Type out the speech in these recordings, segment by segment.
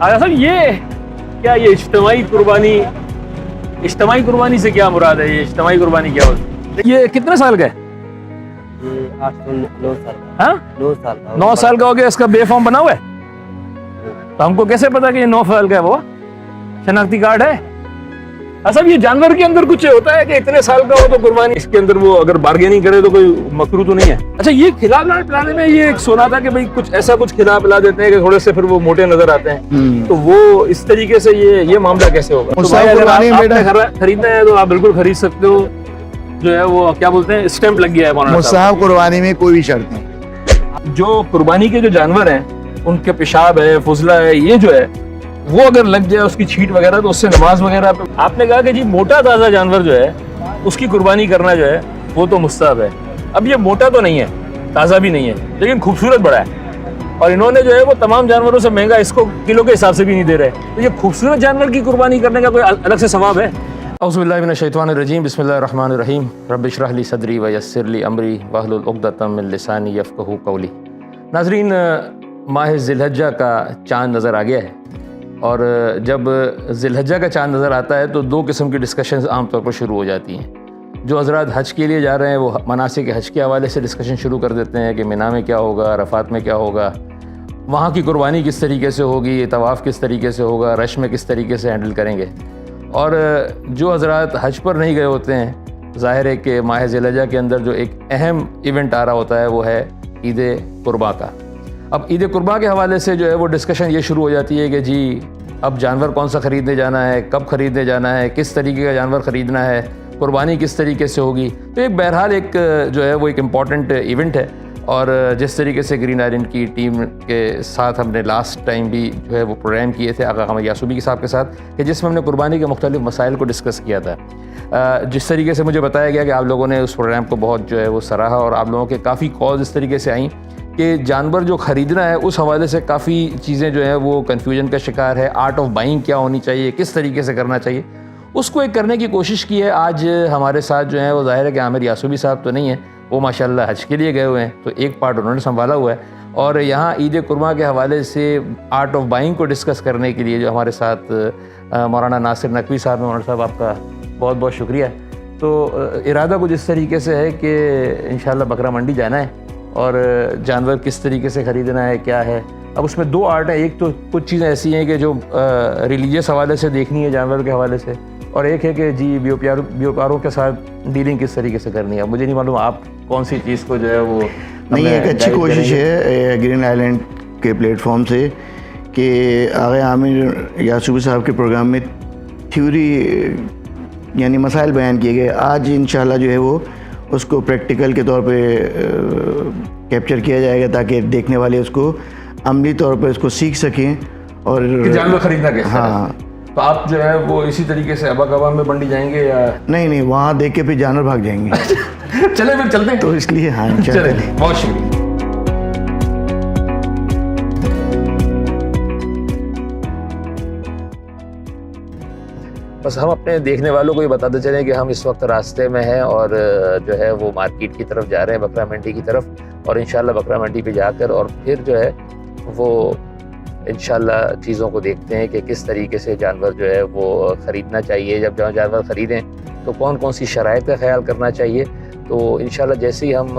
आया साहब ये इज्तिमाई कुर्बानी से क्या मुराद है? ये इज्तिमाई कुर्बानी क्या होती है? ये कितने साल का है? ये 8 से 9 साल का। हाँ 9 साल का। 9 साल का हो गया, इसका बेफॉर्म बना हुआ है। तो हमको कैसे पता कि ये 9 साल का है? वो शनाख्ती कार्ड है? अच्छा, ये जानवर के अंदर कुछ होता है कि इतने साल का हो तो कुर्बानी, इसके अंदर वो अगर बार्गेनिंग करे तो कोई मकरू तो नहीं है? अच्छा, ये खिलाने में ये सुना था कि भाई कुछ खिला पिला देते हैं कि थोड़े से फिर वो मोटे नजर आते हैं, तो वो इस तरीके से ये मामला कैसे होगा? तो भाई अगर आपने खरीदना है तो आप बिल्कुल खरीद सकते हो। जो है वो क्या बोलते हैं, स्टैंप लग गया है मौलाना साहब। मुस्ताहब कुर्बानी में कोई भी शर्त नहीं। जो कुर्बानी के जो जानवर हैं उनके पेशाब है, फुजला है, ये जो है वो अगर लग जाए उसकी छींट वगैरह तो उससे नमाज वगैरह पे, आपने कहा कि जी मोटा ताज़ा जानवर जो है उसकी कुर्बानी करना जो है वो तो मुस्तहब है। अब ये मोटा तो नहीं है, ताज़ा भी नहीं है, लेकिन खूबसूरत बड़ा है, और इन्होंने जो है वो तमाम जानवरों से महंगा इसको किलो के हिसाब से भी नहीं दे रहे। तो ये खूबसूरत जानवर की कुर्बानी करने का कोई अलग से सवाब है? औज़ुबिल्लाहि मिनश्शैतानिर्रजीम, बिस्मिल्लाहिर्रहमानिर्रहीम, रब्बि इश्रह ली सदरी व यस्सिर ली अमरी वहलुल उक़दतम मिन लिसानी यफ़क़हू क़ौली। नाज़रीन, माह ज़िलहज्जा का चाँद नज़र आ गया है, और जब ज़िलहज्जा का चाँद नज़र आता है तो 2 किस्म की डिस्कशंस आमतौर पर शुरू हो जाती हैं। जो हज़रात हज के लिए जा रहे हैं वो मनासिक हज के हवाले से डिस्कशन शुरू कर देते हैं कि मिना में क्या होगा, अरफ़ात में क्या होगा, वहाँ की कुर्बानी किस तरीके से होगी, तवाफ़ किस तरीके से होगा, रश में किस तरीके से हैंडल करेंगे। और जो हज़रात हज पर नहीं गए होते हैं, ज़ाहिर है कि माह ज़िलहज्जा के अंदर जो एक अहम इवेंट आ रहा होता है वो है ईद कुर्बा का। अब ईद कुर्बा के हवाले से जो है वो डिस्कशन ये शुरू हो जाती है कि जी अब जानवर कौन सा ख़रीदने जाना है, कब ख़रीदने जाना है, किस तरीके का जानवर ख़रीदना है, कुर्बानी किस तरीके से होगी। तो एक बहरहाल एक जो है वो एक इम्पॉर्टेंट इवेंट है, और जिस तरीके से ग्रीन आइलैंड की टीम के साथ हमने लास्ट टाइम भी जो है वो प्रोग्राम किए थे आगा क़मर यासूबी साहब के साथ, कि जिसमें हमने कुर्बानी के मुख्तलिफ मसाइल को डिस्कस किया था। जिस तरीके से मुझे बताया गया कि आप लोगों ने उस प्रोग्राम को बहुत जो है वो सराहा, और आप लोगों के काफ़ी कॉल्स इस तरीके से आई कि जानवर जो ख़रीदना है उस हवाले से काफ़ी चीज़ें जो है वो कन्फ्यूजन का शिकार है। आर्ट ऑफ बाइंग क्या होनी चाहिए, किस तरीके से करना चाहिए, उसको एक करने की कोशिश की है। आज हमारे साथ जो है वो ज़ाहिर है कि आमिर यासूबी साहब तो नहीं है, वो माशाल्लाह हज के लिए गए हुए हैं, तो एक पार्ट उन्होंने संभाला हुआ है। और यहाँ ईद कुर्बा के हवाले से आर्ट ऑफ बाइंग को डिस्कस करने के लिए जो हमारे साथ मौलाना नासिर नकवी साहब हैं। मौलाना साहब आपका बहुत बहुत शुक्रिया। तो इरादा कुछ इस तरीके से है कि इंशाल्लाह बकरा मंडी जाना है, और जानवर किस तरीके से ख़रीदना है, क्या है। अब उसमें 2 आर्ट है, एक तो कुछ चीज़ें ऐसी हैं कि जो रिलीजियस हवाले से देखनी है जानवर के हवाले से, और एक है कि जी बियोपारों के साथ डीलिंग किस तरीके से करनी है। मुझे नहीं मालूम आप कौन सी चीज़ को जो है वो नहीं, एक अच्छी कोशिश है ग्रीन आइलैंड के प्लेटफॉर्म से कि आगे आमिर यासूबी साहब के प्रोग्राम में थ्योरी यानी मसाइल बयान किए गए। आज इंशाल्लाह जो है वो उसको प्रैक्टिकल के तौर पे कैप्चर किया जाएगा, ताकि देखने वाले उसको अमली तौर पर उसको सीख सकें और जानवर खरीदना कैसे। हाँ, तो आप जो है वो इसी तरीके से अबा कबा में मंडी जाएंगे या नहीं, वहाँ देख के फिर जानवर भाग जाएंगे। चले फिर चलते हैं, तो इसलिए हाँ चले, बहुत शुक्रिया। बस हम अपने देखने वालों को ये बताते चलें कि हम इस वक्त रास्ते में हैं और जो है वो मार्केट की तरफ जा रहे हैं, बकरा मंडी की तरफ, और इंशाल्लाह बकरा मंडी पे जाकर और फिर जो है वो इंशाल्लाह चीज़ों को देखते हैं कि किस तरीके से जानवर जो है वो ख़रीदना चाहिए। जब जानवर ख़रीदें तो कौन कौन सी शराइत का ख्याल करना चाहिए। तो इंशाल्लाह जैसे ही हम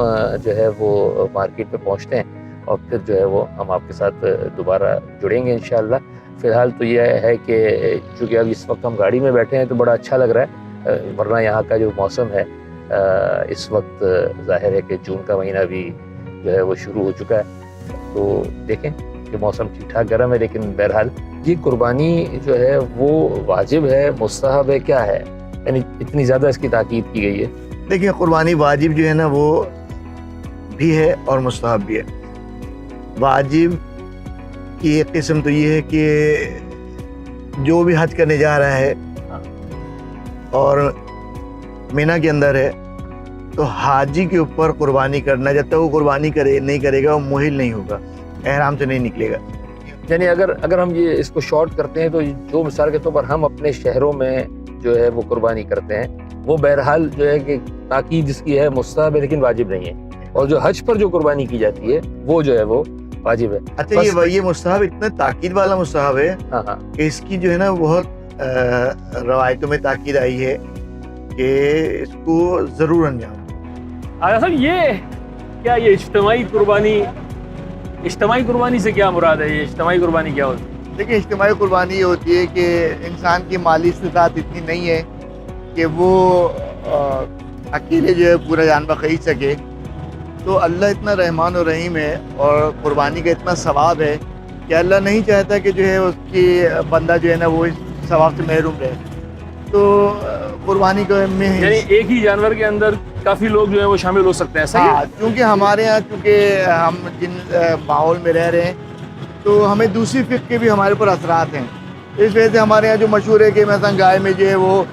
जो है वो मार्केट पे पहुंचते हैं और फिर जो है वो हम आपके साथ दोबारा जुड़ेंगे इंशाल्लाह। फ़िलहाल तो यह है कि चूँकि अब इस वक्त हम गाड़ी में बैठे हैं तो बड़ा अच्छा लग रहा है, वरना यहाँ का जो मौसम है इस वक्त ज़ाहिर है कि जून का महीना भी जो है वो शुरू हो चुका है। तो देखें कि मौसम ठीक ठाक गर्म है, लेकिन बहरहाल ये कुर्बानी जो है वो वाजिब है, मुस्तहब है, क्या है, यानी इतनी ज़्यादा इसकी ताकीद की गई है। देखिए, कुर्बानी वाजिब जो है ना वो भी है और मुस्तहब भी है। वाजिब की एक किस्म तो ये है कि जो भी हज करने जा रहा है और मीना के अंदर है तो हाजी के ऊपर कुर्बानी करना, जब तक वो कुर्बानी नहीं करेगा वो मुहिल नहीं होगा, एहराम से नहीं निकलेगा। यानी अगर हम ये इसको शॉर्ट करते हैं तो जो मिसाल के तौर पर हम अपने शहरों में जो है वो कुर्बानी करते हैं वो बहरहाल जो है कि ताकीद जिसकी है मुस्तहब है लेकिन वाजिब नहीं है, और जो हज पर जो कुर्बानी की जाती है वो जो है वो वाजिब है। अच्छा ये मुस्तहब इतना ताकीद वाला मुस्तहब है हाँ हाँ कि इसकी जो है ना बहुत रवायतों में ताकीद आई है कि इसको जरूर अंजाम दो। आगा साहब, ये क्या ये इज्तिमाई कुर्बानी से क्या मुराद है? ये इज्तिमाई कुर्बानी क्या होती है? देखिए, इज्तिमाई कुर्बानी ये होती है कि इंसान की माली इस्तिताअत इतनी नहीं है कि वो अकेले जो है पूरा जानवर खरीद सके, तो अल्लाह इतना रहमान और रहीम है और कुर्बानी का इतना सवाब है कि अल्लाह नहीं चाहता कि जो है उसकी बंदा जो है ना वो इस सवाब से महरूम रहे। तो कुर्बानी को में यानी एक ही जानवर के अंदर काफी लोग जो है वो शामिल हो सकते हैं, सही है? हाँ, क्योंकि हमारे यहाँ चूँकि हम जिन माहौल में रह रहे हैं तो हमें दूसरी फ़िक़्ह के भी हमारे ऊपर असरात हैं। इस वजह से हमारे यहाँ जो मशहूर है कि मसलन गाय में जो है वो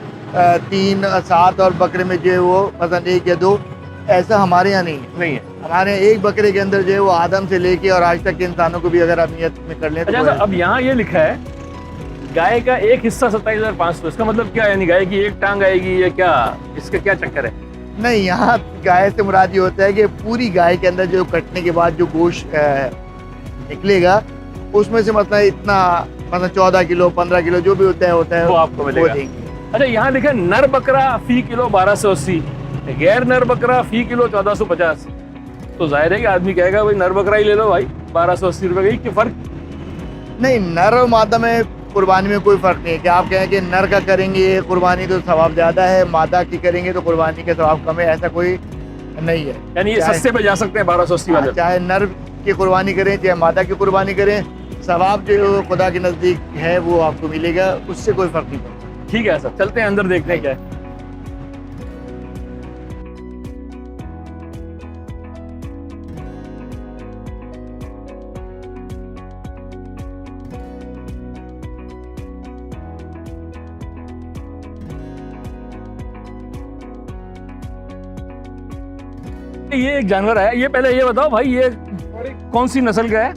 3, 7 और बकरे में जो है वो मसलन 1 या 2, ऐसा हमारे यहाँ नहीं है। हमारे यहाँ एक बकरे के अंदर जो है वो आदम से लेके और आज तक के इंसानों को भी अगर आप नियत में कर लें तो अच्छा, अब यहाँ ये लिखा है गाय का एक हिस्सा 27,500, इसका मतलब क्या है? यानी गाय की एक टांग आएगी या क्या? इसका क्या चक्कर है? नहीं, यहाँ गाय से मुराद ये होता है कि पूरी गाय के अंदर जो कटने के बाद जो गोश्त निकलेगा उसमें से मतलब इतना, मतलब 14 किलो 15 किलो जो भी होता है वो आपको मिलेगा। अच्छा, यहाँ लिखा नर बकरा फी किलो 1280, गैर नर बकरा फी किलो 1450। तो जाहिर है कि आदमी कहेगा भाई नर बकरा ही ले लो भाई, 1280 रुपए का फर्क। नहीं, नर और मादा में कुर्बानी में कोई फ़र्क नहीं है कि आप कहें कि नर का करेंगे कुर्बानी तो सवाब ज़्यादा है, मादा की करेंगे तो कुर्बानी के सवाब कम है, ऐसा कोई नहीं है। यानी ये सस्ते पे जा सकते हैं 1280 वाले। चाहे नर की कुर्बानी करें चाहे मादा की कुर्बानी करें, सवाब जो खुदा के नज़दीक है वो आपको मिलेगा, उससे कोई फ़र्क नहीं पड़ता। ठीक है सर, चलते हैं अंदर देखते हैं क्या है। ये एक जानवर है, ये पहले ये बताओ भाई, ये कौन सी नस्ल का है?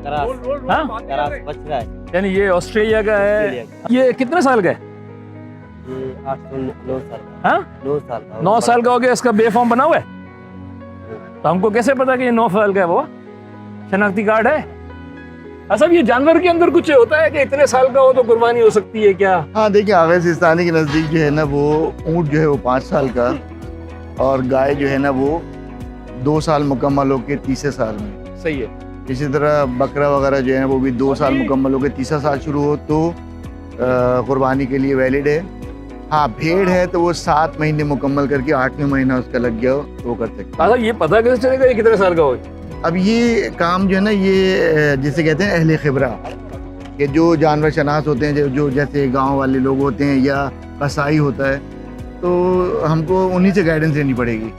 हाँ? करास बछड़ा है। यानी ये ऑस्ट्रेलिया का है। ये कितने साल का है? ये 8 से 9 साल का। हाँ? 9 साल का। 9 साल का हो गया, इसका बेफॉर्म बना हुआ है? तो हमको कैसे पता कि ये 9 साल का है? वो शनाख्ती कार्ड है? अच्छा, ये जानवर के अंदर कुछ होता है कि इतने साल का हो तो कुर्बानी हो सकती है क्या? हाँ, देखिए, आगे सिस्तानी के नज़दीक जो है ना वो ऊँट जो है वो 5 साल का और गाय जो है ना वो 2 साल मुकम्मल होकर तीसरे साल में। सही है। इसी तरह बकरा वगैरह जो है वो भी 2 साल मुकम्मल होकर तीसरा साल शुरू हो तो कुर्बानी के लिए वैलिड है। हाँ, भेड़ है तो वो 7 महीने मुकम्मल करके 8वें महीना उसका लग गया तो वो कर सकते हैं। अच्छा, ये पता कैसे चलेगा ये कितने साल का हो? अब ये काम जो है ना ये जिसे कहते हैं अहले खिबरा, कि जो जानवर शनास होते हैं, जो जैसे गाँव वाले लोग होते हैं या कसाई होता है, तो हमको उन्हीं से गाइडेंस लेनी पड़ेगी।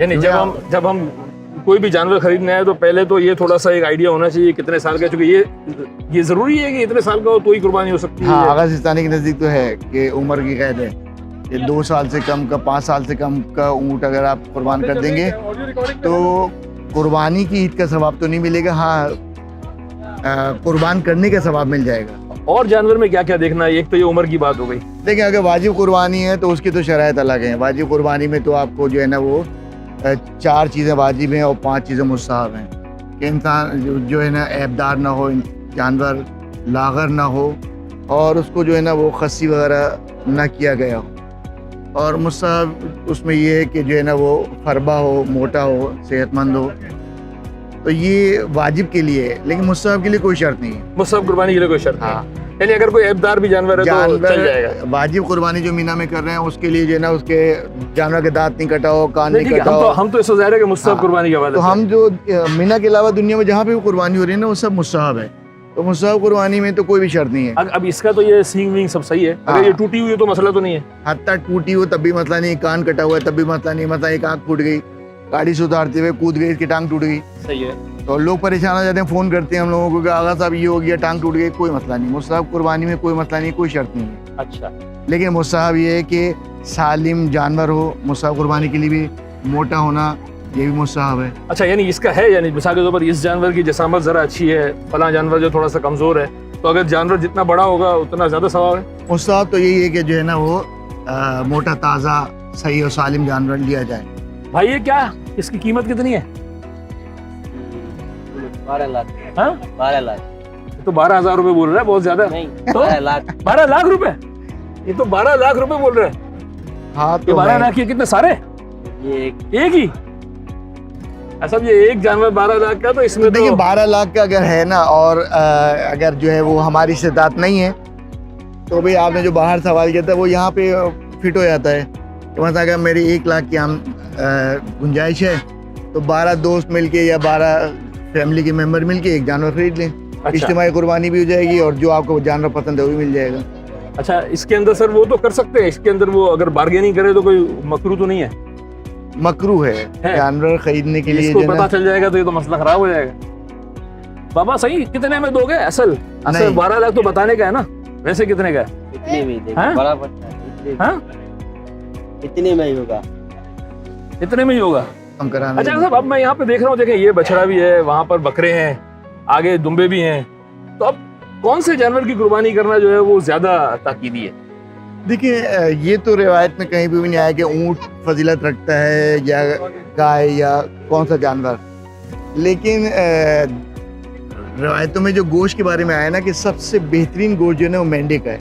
यानी जब हम कोई भी जानवर खरीदना है तो पहले तो ये थोड़ा सा एक आइडिया होना चाहिए कितने साल का, क्योंकि ये जरूरी है कि इतने साल का हो तो ही कुर्बानी हो सकती है। हाँ, आगा सिस्तानी के नज़दीक तो है कि उम्र की कैद है कि 2 साल से कम का 5 साल से कम का ऊँट अगर आप कुर्बान कर देंगे तो कुर्बानी की ईद का सवाब तो नहीं मिलेगा, हाँ कुर्बान करने का सवाब मिल जाएगा। और जानवर में क्या क्या देखना है? एक तो ये उम्र की बात हो गई। देखिए, अगर वाजिब कुर्बानी है तो उसकी तो शराइत अलग है। वाजिब कुर्बानी में तो आपको जो है ना वो 4 चीज़ें वाजिब हैं और 5 चीज़ें मुस्तहब हैं कि इंसान जो है ना ऐबदार ना हो, जानवर लागर ना हो और उसको जो है ना वो खस्सी वगैरह ना किया गया हो, और मुस्तहब उसमें ये है कि जो है ना वो फरबा हो, मोटा हो, सेहतमंद हो, तो ये वाजिब के लिए है, लेकिन मुस्तहब के लिए कोई शर्त नहीं है। मुस्तहब कुर्बानी के लिए कोई शर्त हाँ, नहीं। यानी अगर कोई ऐबदार भी जानवर है तो चल जाएगा। वाजिब कुर्बानी जो मीना में कर रहे हैं उसके लिए जो है ना उसके जानवर के दांत नहीं कटा हो, कान नहीं कटा हो। हम तो इससे ज़ाहिर है कि मुस्तहब कुर्बानी के बाद तो हम जो मीना के अलावा दुनिया में जहाँ पे भी कुर्बानी हो रही है ना वो सब मुस्तहब है, तो मुस्तहब कुर्बानी में तो कोई भी शर्त नहीं है। अब इसका तो ये सींग वींग सब सही है, अगर ये टूटी हुई है तो मसला तो नहीं है। हत्ता टूटी हो तब भी मसला नहीं, कान कटा हुआ है तब भी मसला नहीं, मतलब एक आँख फूट गई, गाड़ी से उतारते हुए कूद गई, इसकी टांग टूट गई, सही है, तो लोग परेशान हो जाते हैं, फ़ोन करते हैं हम लोगों को कि आगा साहब ये हो गया, टांग टूट गई। कोई मसला नहीं, मुस्तहब कुर्बानी में कोई मसला नहीं, कोई शर्त नहीं है। अच्छा, लेकिन मुस्तहब ये है कि सालिम जानवर हो। मुस्तहब कुर्बानी के लिए भी मोटा होना ये भी मुस्तहब है। अच्छा, यानी इसका है, यानी मिसाल के तौर पर इस जानवर की जसामत ज़रा अच्छी है, फला जानवर जो थोड़ा सा कमज़ोर है, तो अगर जानवर जितना बड़ा होगा उतना ज़्यादा सवाब है। मुस्तहब तो यही है कि जो है ना वो मोटा ताज़ा सही और सालिम जानवर लिया जाए। भाई ये क्या, इसकी कीमत कितनी है? 12 लाख। हाँ 12 लाख तो 12,000 रुपए बोल रहा है, बहुत ज्यादा। नहीं, तो 12 लाख। 12 लाख रुपए, ये तो 12 लाख रुपए बोल रहे हैं। हाँ ये तो 12 लाख ये कितने सारे, ये एक ही? अच्छा ये एक जानवर 12 लाख का, तो इसमें देखिए तो 12 लाख का अगर है ना, और अगर जो है वो हमारी इस्तेताअत नहीं है, तो भाई आपने जो बाहर सवाल किया था वो यहाँ पे फिट हो जाता है। तो मतलब अगर मेरी 1 लाख की हम गुंजाइश है, तो 12 दोस्त मिलके या 12 फैमिली के मेंबर मिलके एक जानवर खरीद लें। अच्छा। इज्तिमाई कुर्बानी भी हो जाएगी और जो आपको जानवर पसंद है वो भी मिल जाएगा। अच्छा इसके अंदर सर वो तो कर सकते हैं, इसके अंदर वो अगर बार्गेनिंग करे तो कोई मकरू तो नहीं है? मकरू है जानवर खरीदने के लिए, इसको जो पता ना चल जाएगा तो ये तो मसला खराब हो जाएगा। बाबा सही कितने में दोगे? असल नहीं। 12 लाख तो बताने का है ना, वैसे कितने का है? इतने में देखो, हाँ? बड़ा पड़ता है, हाँ इतने में ही होगा। इतने में ही होगा। हम कराना अच्छा साहब अब मैं यहाँ पे देख रहा हूँ, देखें ये बछड़ा भी है, वहां पर बकरे हैं, आगे दुम्बे भी हैं, तो अब कौन से जानवर की कुर्बानी करना जो है वो ज्यादा ताकीदी है? देखिए ये तो रिवायत में कहीं भी नहीं आया कि ऊंट फजीलत रखता है या गाय या कौन सा जानवर, लेकिन रिवायतों में जो गोश्त के बारे में आया ना कि सबसे बेहतरीन गोश्त जो है ना वो मेंढे का है।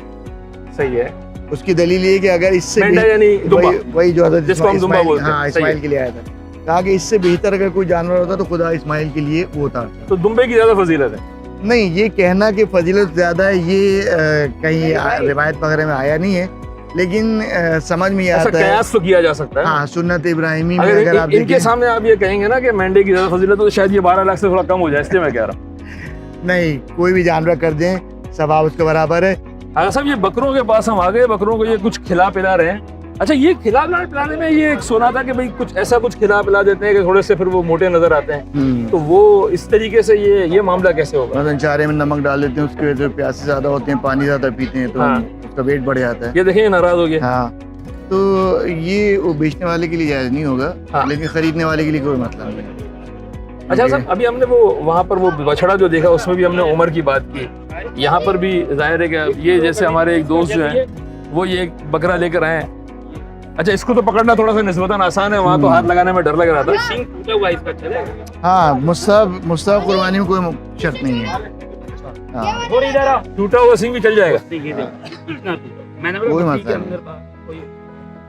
सही है। उसकी दलील ये है कि अगर इससे मेंढा यानी दुम्बा, वही जो हज़रत जिसको हम दुम्बा बोलते हैं। हाँ सही है। इस्माइल के लिए आया था, कहा कि इससे बेहतर अगर कोई जानवर होता तो खुदा इस्माइल के लिए वो था। तो दुम्बे की ज्यादा फजीलत है? नहीं, ये कहना कि फजीलत ज्यादा है ये कहीं रिवायत वगैरह में आया नहीं है, लेकिन समझ में ये ऐसा आता है। कयास तो किया जा सकता है। हाँ सुन्नत इब्राहिमी में अगर अगर आप इनके देखें, सामने आप ये कहेंगे ना कि मेंढे की ज्यादा फजीलत, तो शायद ये 12 लाख से थोड़ा कम हो जाए, इसलिए मैं कह रहा हूँ। नहीं कोई भी जानवर कर दें सवाब उसके बराबर है। अगर साहब ये बकरों के पास हम आ गए, बकरों को ये कुछ खिला पिला रहे हैं। अच्छा ये खिला पिलाने में ये एक सुना था कि भाई कुछ ऐसा कुछ खिला पिला देते हैं कि थोड़े से फिर वो मोटे नजर आते हैं, तो वो इस तरीके से ये मामला कैसे होगा? मतलब चारे में नमक डाल देते हैं, उसकी वजह से प्यासे ज्यादा होते हैं, पानी ज्यादा पीते हैं, तो हाँ। उसका वेट बढ़ जाता है। ये देखें ये नाराज हो गया। हाँ तो ये वो बेचने वाले के लिए जायज नहीं होगा, हाँ। लेकिन खरीदने वाले के लिए कोई मतलब नहीं। अच्छा साहब अभी हमने वो वहाँ पर वो बछड़ा जो देखा उसमें भी हमने उम्र की बात की, यहाँ पर भी जाहिर है कि ये जैसे हमारे एक दोस्त जो है वो ये एक बकरा लेकर आए हैं। अच्छा इसको तो पकड़ना थोड़ा सा निस्बतन आसान है, वहाँ तो हाथ लगाने में डर लग रहा था। हाँ मुस्तहब कुर्बानी में कोई शर्त नहीं है। हाँ टूटा हुआ सिंह भी चल जाएगा। कोई मसला नहीं,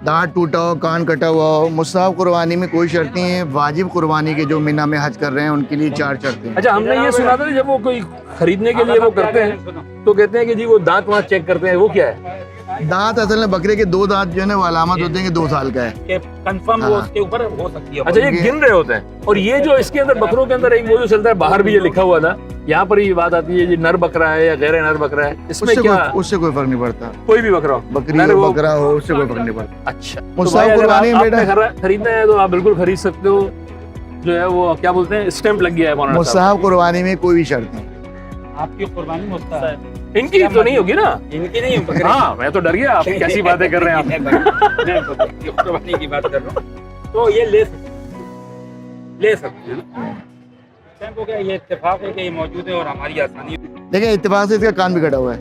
दांत टूटा हो, कान कटा हुआ हो, मुस्तहब कुर्बानी में कोई शर्त नहीं है। वाजिब कुर्बानी के जो मिना में हज कर रहे हैं उनके लिए 4 शर्तें हैं। अच्छा हमने ये सुना था जब वो कोई खरीदने के लिए वो करते हैं तो कहते हैं कि जी वो दांत वांत चेक करते हैं, वो क्या है? दांत असल में बकरे के 2 दांत जो है ना वो अलामत होते हैं कि 2 साल का है। कंफर्म हाँ। वो उसके ऊपर हो सकती है। अच्छा ये गिन रहे होते हैं। और ये जो इसके अंदर बकरों के अंदर एक वो जो चलता है, बाहर भी ये लिखा हुआ था, यहाँ पर ये बात आती है जी नर बकरा है या गैर नर बकरा है, इसमें क्या? उससे कोई फर्क नहीं पड़ता, कोई भी बकरा हो, बकरी नर हो हो। बकरा हो उससे कोई फर्क नहीं पड़ता। अच्छा मुस्तहब कुर्बानी में बेटा खरीदना है तो आप बिल्कुल खरीद सकते हो, जो है वो क्या बोलते हैं स्टैंप लग गया है मौलाना साहब। मुस्तहब कुर्बानी में कोई भी शर्त नहीं। आपकी कुर्बानी मुस्तहब, इनकी तो नहीं होगी ना? इनकी नहीं बकरे हाँ मैं तो डर गया, आप कैसी बातें कर रहे हैं आप। मैं कुर्बानी की बात कर रहा हूँ, तो ये ले सकते हैं ना। हो गया, ये इत्तेफाक है कि ये मौजूद है और हमारी आसानी है। देखिए इत्तेफाक से इसका कान भी कटा हुआ है,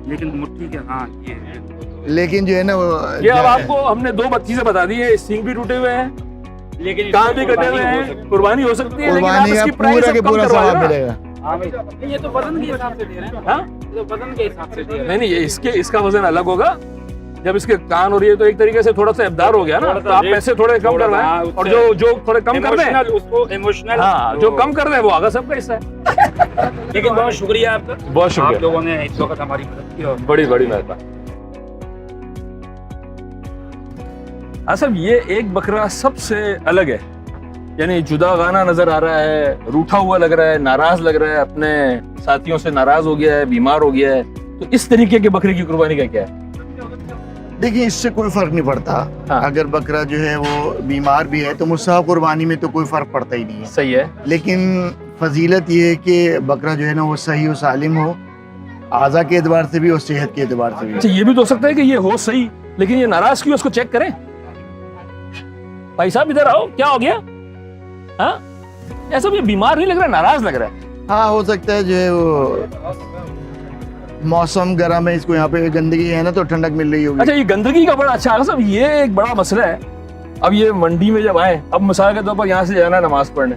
लेकिन मुट्ठी के हाँ ये लेकिन जो है ना वो ये अब आपको हमने 2 चीजें बता दी है, सींग भी टूटे हुए हैं, लेकिन कान भी कटे हुए हैं, कुर्बानी हो सकती है, लेकिन आप कुर्बानी का इसकी प्राइस पूरा के अब कम पूरा करवा सवाब देना। मिलेगा। ये तो वजन के हिसाब से दे रहे हैं। हाँ? ये तो वजन के हिसाब से दे रहे हैं। नहीं ये इसका वजन अलग होगा। जब इसके कान और ये तो एक तरीके से थोड़ा सा इब्दार हो गया ना, तो आप पैसे थोड़े कम करवाएं, और जो थोड़े कम कर दें उसको इमोशनल, हाँ जो कम कर दें वो आगा सबका हिस्सा है। लेकिन बहुत शुक्रिया आपका, बहुत शुक्रिया, आप लोगों ने इस वक्त हमारी मदद की और बड़ी बड़ी मेहरबानी। असल ये एक बकरा सबसे अलग है, यानी जुदा गाना नजर आ रहा है, रूठा हुआ लग रहा है, नाराज लग रहा है, अपने साथियों से नाराज हो गया है, बीमार हो गया है। तो इस तरीके के बकरे की कुर्बानी का क्या है? देखिए इससे कोई फर्क नहीं पड़ता। हाँ। अगर बकरा जो है वो बीमार भी है तो मुस्तहब कुर्बानी में तो कोई फर्क पड़ता ही नहीं है। सही है। लेकिन फजीलत ये है कि बकरा जो है ना वो सही और सालिम हो, आज़ा के एतबार से भी और सेहत के एतबार से भी। अच्छा ये भी तो हो सकता है कि ये हो सही, लेकिन ये नाराज क्यों? उसको चेक करें। भाई साहब इधर आओ, क्या हो गया? हाँ ऐसा भी बीमार नहीं लग रहा, नाराज लग रहा है। हाँ हो सकता है जो है वो मौसम गर्म है, इसको यहाँ पे गंदगी है ना तो ठंडक मिल रही होगी। अच्छा ये गंदगी का बड़ा अच्छा साहब, ये एक बड़ा मसला है। अब ये मंडी में जब आए, अब मिसाल के तौर पर यहाँ से जाना नमाज पढ़ने,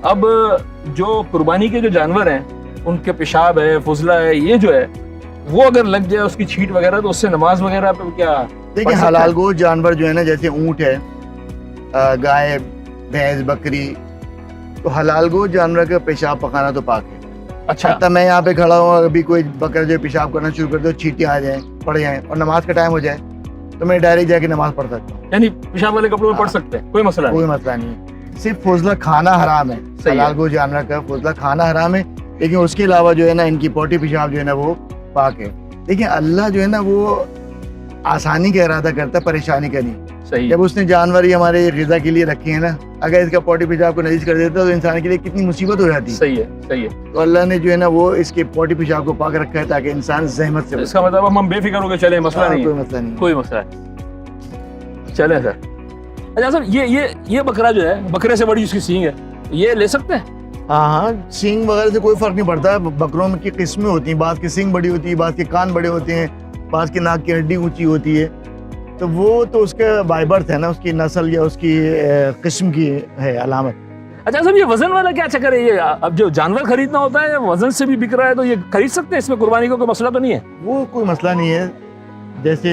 अब जो कुर्बानी के जो जानवर हैं उनके पेशाब है, फुजला है, ये जो है वो अगर लग जाए उसकी छींट वगैरह, तो उससे नमाज वगैरह पे क्या देखिए, पढ़ सकते हलाल हैं? गोश्त जानवर जो है ना, जैसे ऊँट है, गाय, भैंस, बकरी, तो हलाल गोश्त जानवर का पेशाब पकाना तो पाक है। अच्छा, हत्ता मैं यहाँ पे खड़ा हूँ, अभी कोई बकरा जो पेशाब करना शुरू कर दे, छींटे आ जाए, पड़ जाए और नमाज का टाइम हो जाए, तो मैं डायरेक्ट जाके नमाज पढ़ सकता हूँ, यानी पेशाब वाले कपड़ों में पढ़ सकते हैं, कोई मसला नहीं। कोई मसला नहीं है। सिर्फ फुजला खाना हराम है, सही है। हलाल गोश्त जानवर का फुजला खाना हराम है, लेकिन उसके अलावा जो है ना, इनकी पोटी पेशाब जो है ना वो पाक है। देखिए, अल्लाह जो है ना वो आसानी का इरादा करता है, परेशानी का नहीं। सही है, जब उसने जानवर ही हमारे ग़िज़ा के लिए रखे हैं ना, अगर इसका पोटी पेशाब को नजीज कर देता तो इंसान के लिए कितनी मुसीबत हो जाती। सही है, सही है। तो अल्लाह ने जो है ना वो इसके पोटी पेशाब को पाक रखा है ताकि इंसान जहमत से बचे। इसका मतलब हम बेफिक्र होकर चले, मसला नहीं कोई है, मसला नहीं। कोई मसला नहीं। चले सर। अच्छा सर, ये बकरा जो है, बकरे से बड़ी उसकी सींग है, ये ले सकते हैं? हाँ हाँ, सींग वगैरह से कोई फर्क नहीं पड़ता। बकरों में की किस्में होती हैं, बाज़ की सींग बड़ी होती है, बाज़ के कान बड़े होते हैं, बाज़ की नाक की हड्डी ऊंची होती है, तो वो तो उसका बाय बर्थ है ना, उसकी नस्ल या उसकी किस्म की है अलामत। अच्छा सर, ये वजन वाला क्या चक्कर है? ये अब जो जानवर खरीदना होता है वजन से भी बिक रहा है, तो ये खरीद सकते हैं, इसमें कुर्बानी का कोई मसला तो नहीं है? वो कोई मसला नहीं है। जैसे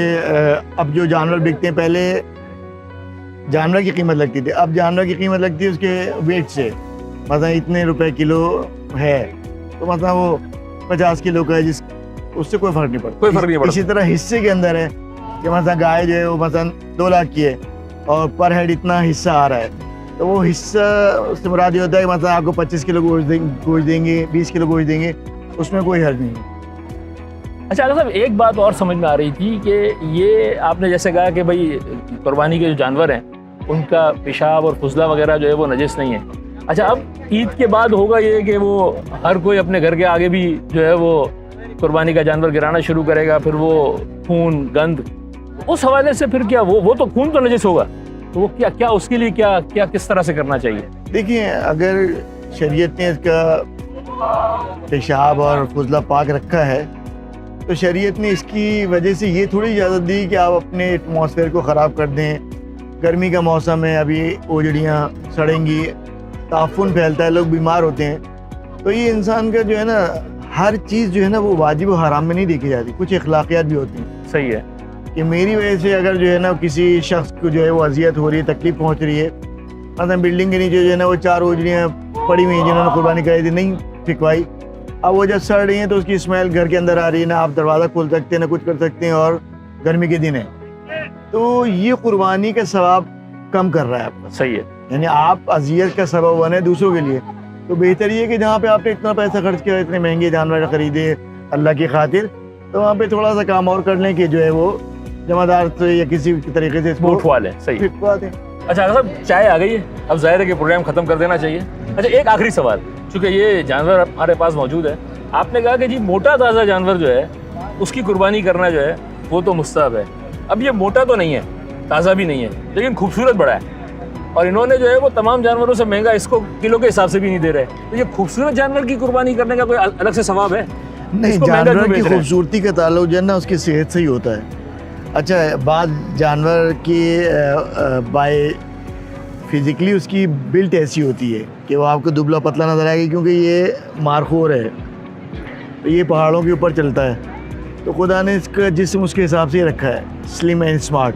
अब जो जानवर बिकते हैं, पहले जानवर की कीमत लगती थी, अब जानवर की कीमत लगती है उसके वेट से। मतलब इतने रुपए किलो है, तो मतलब वो 50 किलो का है, जिस उससे कोई फर्क नहीं पड़ता। कोई फर्क नहीं पड़ता। इसी तरह हिस्से के अंदर है कि मतलब गाय जो है वो मतलब 2 लाख की है और पर हेड इतना हिस्सा आ रहा है, तो वो हिस्सा उससे मुराद ये होता है कि मतलब आपको 25 किलो गोश्त देंगे, 20 किलो गोश्त देंगे, उसमें कोई हर्ज नहीं है। अच्छा अल्लाह साहब, एक बात और समझ में आ रही थी कि ये आपने जैसे कहा कि भाई कुर्बानी के जो जानवर हैं उनका पेशाब और फुजला वगैरह जो है वो नजिस नहीं है। अच्छा, अब ईद के बाद होगा ये कि वो हर कोई अपने घर के आगे भी जो है वो कुर्बानी का जानवर गिराना शुरू करेगा, फिर वो खून गंद, उस हवाले से फिर क्या वो तो खून तो नजिस होगा, तो वो क्या उसके लिए क्या क्या किस तरह से करना चाहिए? देखिए, अगर शरीयत ने इसका पेशाब और फुजला पाक रखा है, तो शरीयत ने इसकी वजह से ये थोड़ी इजाज़त दी कि आप अपने एटमॉस्फेयर को ख़राब कर दें। गर्मी का मौसम है, अभी ओजड़ियाँ सड़ेंगी, ताफुन फैलता है, लोग बीमार होते हैं, तो ये इंसान का जो है ना, हर चीज़ जो है ना वो वाजिब और हराम में नहीं देखी जाती, कुछ अखलाकियात भी होती हैं। सही है कि मेरी वजह से अगर जो है ना किसी शख्स को जो है वो अजियत हो रही है, तकलीफ पहुँच रही है, मतलब बिल्डिंग के नीचे जो है ना वो 4 ओजड़ियाँ पड़ी हुई हैं जिन्होंने कुर्बानी कराई थी, नहीं फिकवाई, अब वो जब सड़ रही हैं तो उसकी स्मेल घर के अंदर आ रही है, ना आप दरवाज़ा खोल सकते हैं ना कुछ कर सकते हैं, और गर्मी के दिन है, तो ये कुर्बानी का सवाब कम कर रहा है आपका। सही है, यानी आप अजियत का सबब बने दूसरों के लिए, तो बेहतर ये कि जहाँ पे आपने इतना पैसा खर्च किया, इतने महंगे जानवर खरीदे अल्लाह की खातिर, तो वहाँ पे थोड़ा सा काम और कर लें कि जो है वो जमादार से या किसी तरीके से इसको उठवा लें। सही है। फिटवा दें। अच्छा साहब, चाय आ गई है, अब जाहिर है कि प्रोग्राम खत्म कर देना चाहिए। अच्छा, एक आखिरी सवाल, चूंकि ये जानवर हमारे पास मौजूद है, आपने कहा कि जी मोटा ताज़ा जानवर जो है उसकी कुर्बानी करना जो है वो तो मुस्तहब है। अब ये मोटा तो नहीं है, ताज़ा भी नहीं है, लेकिन खूबसूरत बड़ा है, और इन्होंने जो है वो तमाम जानवरों से महंगा इसको किलो के हिसाब से भी नहीं दे रहे, तो ये खूबसूरत जानवर की कुर्बानी करने का कोई अलग से सवाब है? नहीं, इसको महंगा जानवर क्यों की बेच रहे हैं? खूबसूरती का ताल्लुक जो है ना उसकी सेहत से ही होता है। अच्छा, बाद जानवर की बाय फिजिकली उसकी बिल्ट ऐसी होती है कि वो आपको दुबला पतला नजर आएगी, क्योंकि ये मारखोर है, तो ये पहाड़ों के ऊपर चलता है, तो खुदा ने इसका जिस्म उसके हिसाब से रखा है, स्लिम एंड स्मार्ट,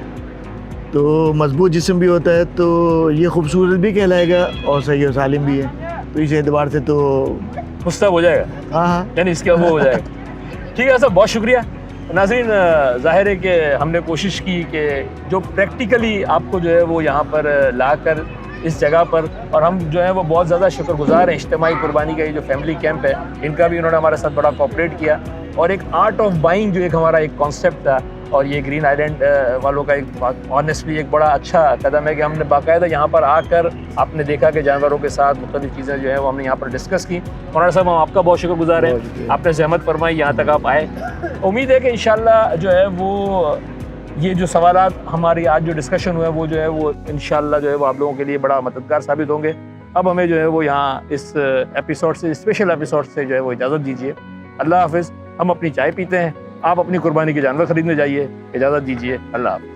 तो मजबूत जिस्म भी होता है, तो ये खूबसूरत भी कहलाएगा और सही और सालिम भी है, तो इस एतबार से तो मुस्तहब हो जाएगा। हाँ हाँ। यानी इसका वो हो जाएगा। ठीक है सर, बहुत शुक्रिया। नाज़रीन, ज़ाहिर है कि हमने कोशिश की कि जो प्रैक्टिकली आपको जो है वो यहाँ पर लाकर इस जगह पर, और हम जो है वो बहुत ज़्यादा शुक्रगुजार हैं इज्तिमाई कुर्बानी का, ये जो फैमिली कैंप है इनका भी उन्होंने हमारे साथ बड़ा कोऑपरेट किया, और एक आर्ट ऑफ बाइंग जो एक हमारा एक कॉन्सेप्ट था, और ये ग्रीन आइलैंड वालों का एक ऑनेस्टली एक बड़ा अच्छा कदम है कि हमने बाकायदा यहाँ पर आकर आपने देखा कि जानवरों के साथ मुख्तलिफ चीज़ें जो है वो हमने यहाँ पर डिस्कस की। मौलाना साहब, हम आपका बहुत शुक्रगुजार हैं, आपने ज़हमत फरमाई, यहाँ तक आप आए। उम्मीद है कि इंशाल्लाह जो है वो ये जो सवालात हमारी आज जो डिस्कशन हुआ है वो जो है वो इंशाल्लाह जो है वो आप लोगों के लिए बड़ा मददगार साबित होंगे। अब हमें जो है वो यहाँ इस एपिसोड से, स्पेशल एपिसोड से जो है वो इजाज़त दीजिए। अल्लाह हाफिज़। हम अपनी चाय पीते हैं, आप अपनी कुर्बानी के जानवर खरीदने जाइए। इजाज़त दीजिए। अल्लाह हाफ़िज़।